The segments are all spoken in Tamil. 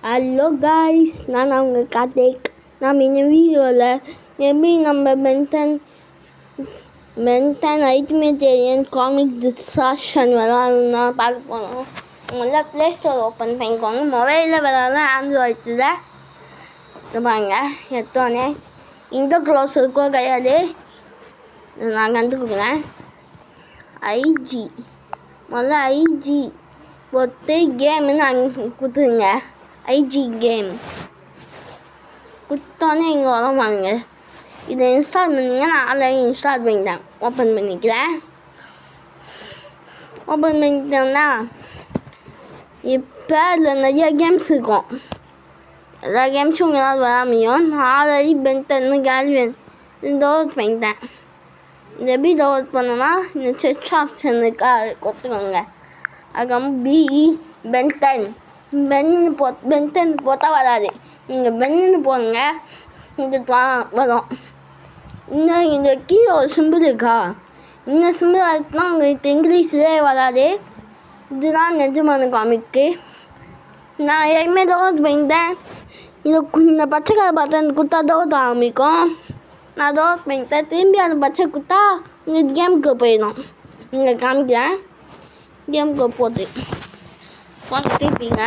ஹலோ காய்ஸ், நான் அவங்க கார்த்திக். நம்ம இந்த வீடியோவில் எப்படி நம்ம மென்டன் ஐட்மிட்டேரியன் காமிக் டிஸ்ட்ராக்ஷன் விளாட்ணுன்னா பார்க்க போகிறோம். முதல்ல ப்ளே ஸ்டோர் ஓப்பன் பண்ணிக்கோங்க. மொபைலில் விளாட்னா ஆண்ட்ராய்டில் பாருங்க. எடுத்தோடனே இந்த க்ளோஸ் இருக்கோ கிடையாது, நான் கண்டுக்குறேன். ஐஜி முதல்ல ஐஜி போட்டு கேமுன்னு அங்கே கொடுத்துருங்க. ஐஜி கேம் கொடுத்தோன்னே இங்கே வர பாருங்க. இதை இன்ஸ்டால் பண்ணிங்க. நான் ஆல்ரெடி இன்ஸ்டால் பண்ணிட்டேன். ஓப்பன் பண்ணிக்கிறேன். ஓப்பன் பண்ணிட்டோம்னா இப்போ இதில் நிறைய கேம்ஸ் இருக்கும். எல்லா கேம்ஸும் உங்களால் வர முடியும். நான் ஆல்ரெடி பென்டன்னு கேல்வியன் டவுன்லோட் பண்ணிட்டேன். இந்த எப்படி டவுன்லோட் பண்ணோன்னா இந்த செட் ஆப்ஷன் இருக்கா, அதை கொடுத்துக்கோங்க. அதுக்கப்புறம் பிஇ பென்டன் பென்டன் போட்டால் வராது. நீங்கள் பென்னு போடுங்க, இந்த வரும். இன்னும் இந்த கீழே ஒரு சிம்பிள் இருக்கா, இந்த சிம்பிள் ஆச்சுன்னா உங்களுக்கு இங்கிலீஷ்லேயே வராது. இதுதான் நிஜமான காமிக்கு. நான் ஏற்கனவே டவுன்லோட் பண்ணிட்டேன். இந்த பச்சை கலர் பட்டன் கொடுத்தா டவுன்லோட் ஆரம்பிக்கும். நான் டவுன்லோட் பண்ணிட்டேன். திரும்பி அந்த பச்சை கொடுத்தா இந்த கேமுக்கு போயிடும். இங்கே காமிக்கிறேன். கேமுக்கு போட்டு திருப்பிங்க.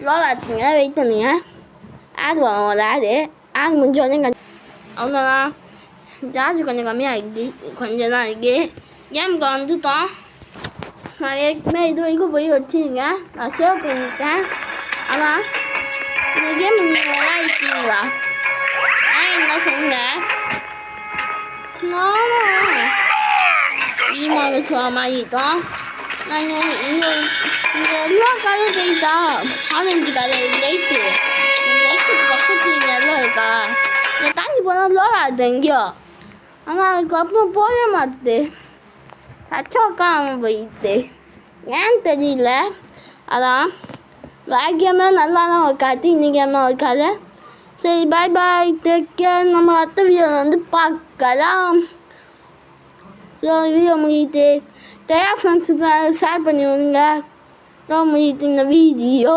லோட் ஆச்சுங்க, வெயிட் பண்ணுங்க. ஆட் வரும். ஒரு ஆட் முடிஞ்சோடனே அவ்வளோதான். சார்ஜ் கொஞ்சம் கம்மியாக இருக்குது, கொஞ்சம் தான் இருக்குது. கேமுக்கு வந்துட்டோம். நான் ஏற்கனவே இது வரைக்கும் போய் வச்சுருங்க. நான் சேவ் பண்ணிட்டேன். ஆனால் இந்த கேம் நீங்கள் விளையாடிட்டீங்களா? என்ன சொல்லுங்க. நாங்கள் சொல்ல மாறிட்டோம். நாங்கள் இங்கே எல்லா கலரும் தெரியுதா? ஆரஞ்சு கலர் லைட்டு, லைட்டுக்கு பக்கத்தில் இங்கே எல்லாம் இருக்கா? இங்கே தாண்டி போனால் லோடாது எங்கேயோ. ஆனால் அதுக்கப்புறம் போக மாட்டுது. டச்சாக்காமல் போயிடுது. ஏன்னு தெரியல. அதான் வேறு கேமே நல்லா தான் இருக்காது, இந்த கேமாக இருக்காது. சரி, பாய் பாய், டேக் கேர். நம்ம அடுத்த வீடியோவில் வந்து பார்க்கலாம். ஸோ வீடியோ முடியுது. ஃப்ரெண்ட்ஸுக்கு ஷேர் பண்ணி விடுங்க. முடியுது இந்த வீடியோ.